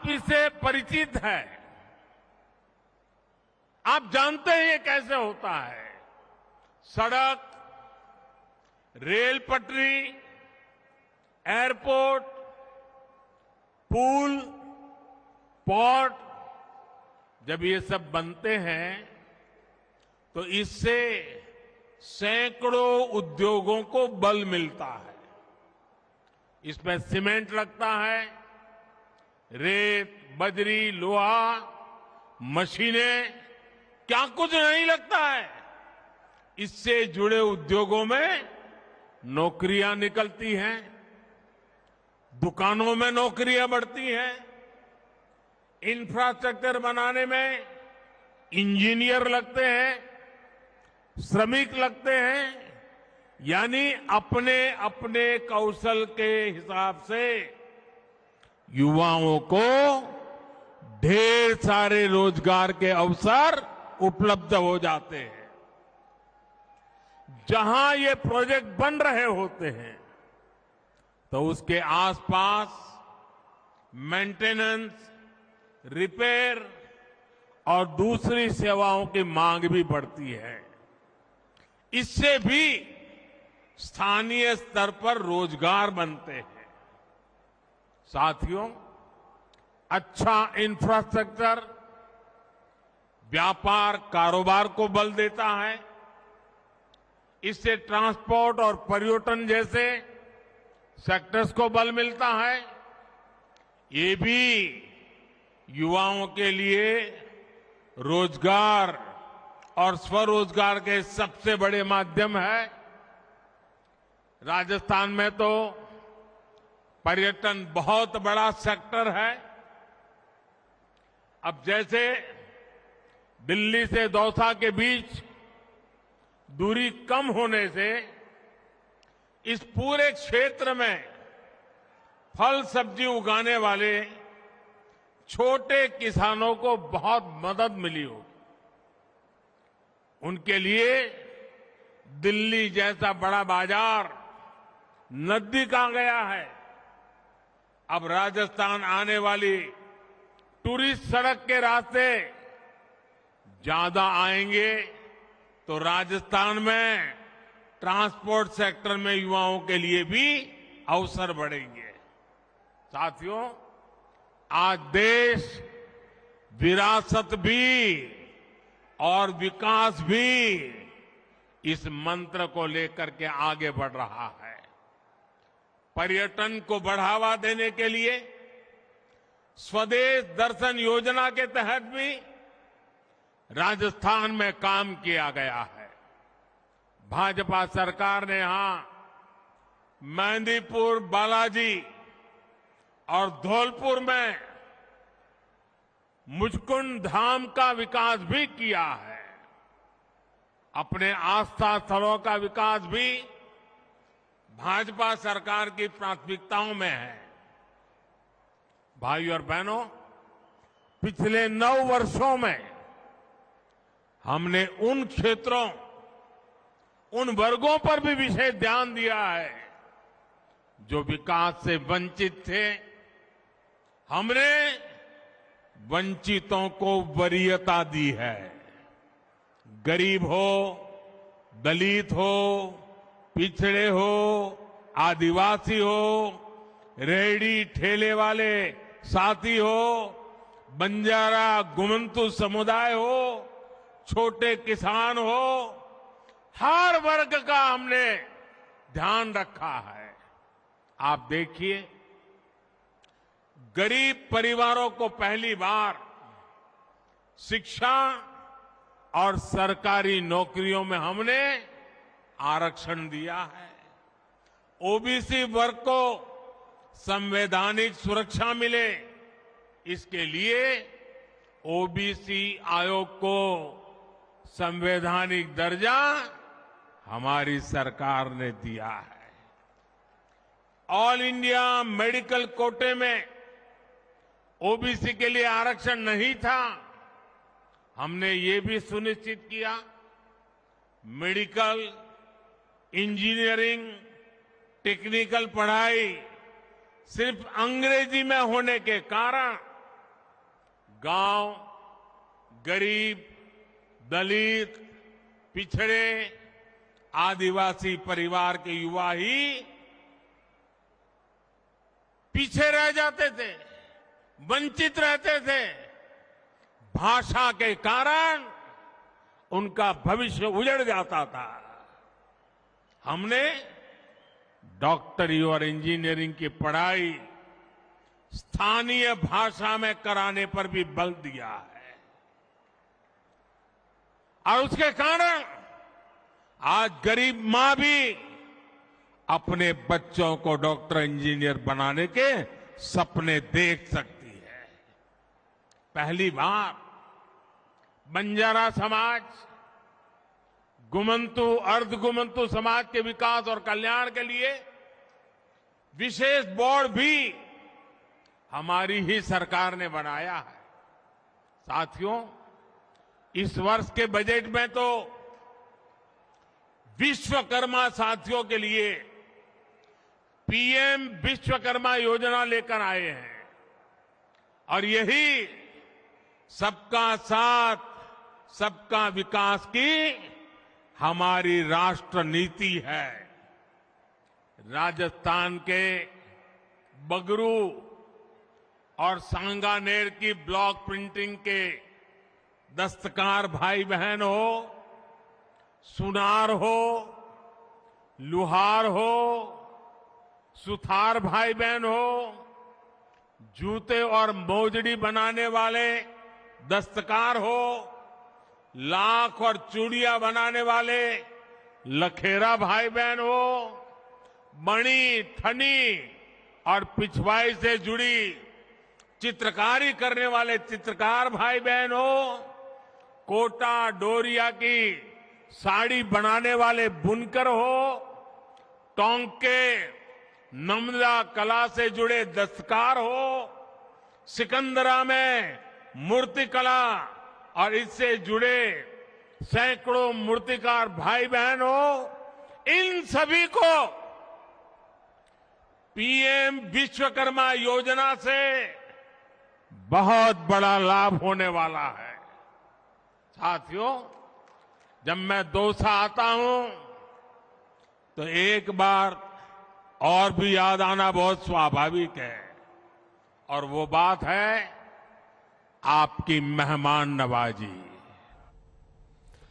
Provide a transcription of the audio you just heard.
आप इससे परिचित हैं। आप जानते हैं ये कैसे होता है। सड़क, रेल पटरी, एयरपोर्ट, पुल, पोर्ट, जब ये सब बनते हैं तो इससे सैकड़ों उद्योगों को बल मिलता है। इसमें सीमेंट लगता है, रेत, बजरी, लोहा, मशीनें, क्या कुछ नहीं लगता है। इससे जुड़े उद्योगों में नौकरियां निकलती हैं, दुकानों में नौकरियां बढ़ती हैं, इंफ्रास्ट्रक्चर बनाने में इंजीनियर लगते हैं, श्रमिक लगते हैं, यानी अपने अपने कौशल के हिसाब से युवाओं को ढेर सारे रोजगार के अवसर उपलब्ध हो जाते हैं। जहां ये प्रोजेक्ट बन रहे होते हैं तो उसके आसपास मेंटेनेंस, रिपेयर और दूसरी सेवाओं की मांग भी बढ़ती है। इससे भी स्थानीय स्तर पर रोजगार बनते हैं। साथियों, अच्छा इंफ्रास्ट्रक्चर व्यापार, कारोबार को बल देता है। इससे ट्रांसपोर्ट और पर्यटन जैसे सेक्टर्स को बल मिलता है। ये भी युवाओं के लिए रोजगार और स्वरोजगार के सबसे बड़े माध्यम है। राजस्थान में तो पर्यटन बहुत बड़ा सेक्टर है। अब जैसे दिल्ली से दौसा के बीच दूरी कम होने से इस पूरे क्षेत्र में फल सब्जी उगाने वाले छोटे किसानों को बहुत मदद मिली होगी। उनके लिए दिल्ली जैसा बड़ा बाजार नजदीक आ गया है। अब राजस्थान आने वाली टूरिस्ट सड़क के रास्ते ज्यादा आएंगे तो राजस्थान में ट्रांसपोर्ट सेक्टर में युवाओं के लिए भी अवसर बढ़ेंगे। साथियों, आज देश विरासत भी और विकास भी इस मंत्र को लेकर के आगे बढ़ रहा है। पर्यटन को बढ़ावा देने के लिए स्वदेश दर्शन योजना के तहत भी राजस्थान में काम किया गया है। भाजपा सरकार ने यहां मेहंदीपुर, बालाजी और धौलपुर में मुचकुंड धाम का विकास भी किया है। अपने आस्था स्थलों का विकास भी भाजपा सरकार की प्राथमिकताओं में है। भाइयों और बहनों, पिछले 9 वर्षों में हमने उन क्षेत्रों, उन वर्गों पर भी विशेष ध्यान दिया है जो विकास से वंचित थे। हमने वंचितों को वरीयता दी है। गरीब हो, दलित हो, पिछड़े हो, आदिवासी हो, रेहड़ी ठेले वाले साथी हो, बंजारा गुमंतु समुदाय हो, छोटे किसान हो, हर वर्ग का हमने ध्यान रखा है। आप देखिए, गरीब परिवारों को पहली बार शिक्षा और सरकारी नौकरियों में हमने आरक्षण दिया है। ओबीसी वर्ग को संवैधानिक सुरक्षा मिले, इसके लिए ओबीसी आयोग को संवैधानिक दर्जा हमारी सरकार ने दिया है। ऑल इंडिया मेडिकल कोटे में ओबीसी के लिए आरक्षण नहीं था। हमने ये भी सुनिश्चित किया, मेडिकल, इंजीनियरिंग, टेक्निकल पढ़ाई सिर्फ अंग्रेजी में होने के कारण गांव, गरीब, दलित, पिछड़े, आदिवासी परिवार के युवा ही पीछे रह जाते थे, वंचित रहते थे। भाषा के कारण उनका भविष्य उजड़ जाता था। हमने डॉक्टरी और इंजीनियरिंग की पढ़ाई स्थानीय भाषा में कराने पर भी बल दिया है और उसके कारण आज गरीब मां भी अपने बच्चों को डॉक्टर इंजीनियर बनाने के सपने देख सकती है। पहली बार बंजारा समाज, गुमंतु, अर्धगुमंतु समाज के विकास और कल्याण के लिए विशेष बोर्ड भी हमारी ही सरकार ने बनाया है। साथियों, इस वर्ष के बजट में तो विश्वकर्मा साथियों के लिए पीएम विश्वकर्मा योजना लेकर आए हैं और यही सबका साथ, सबका विकास की हमारी राष्ट्र नीति है। राजस्थान के बगरू और सांगानेर की ब्लॉक प्रिंटिंग के दस्तकार भाई बहन हो, सुनार हो, लुहार हो, सुथार भाई बहन हो, जूते और मोजड़ी बनाने वाले दस्तकार हो, लाख और चूड़ियां बनाने वाले लखेरा भाई बहन हो, मणि, ठनी और पिछवाई से जुड़ी चित्रकारी करने वाले चित्रकार भाई बहन हो, कोटा डोरिया की साड़ी बनाने वाले बुनकर हो, टोंके नमदा कला से जुड़े दस्तकार हो, सिकंदरा में मूर्ति कला और इससे जुड़े सैकड़ों मूर्तिकार भाई बहन हो, इन सभी को पीएम विश्वकर्मा योजना से बहुत बड़ा लाभ होने वाला है। साथियों, जब मैं दौसा आता हूं तो एक बार और भी याद आना बहुत स्वाभाविक है और वो बात है आपकी मेहमान नवाजी।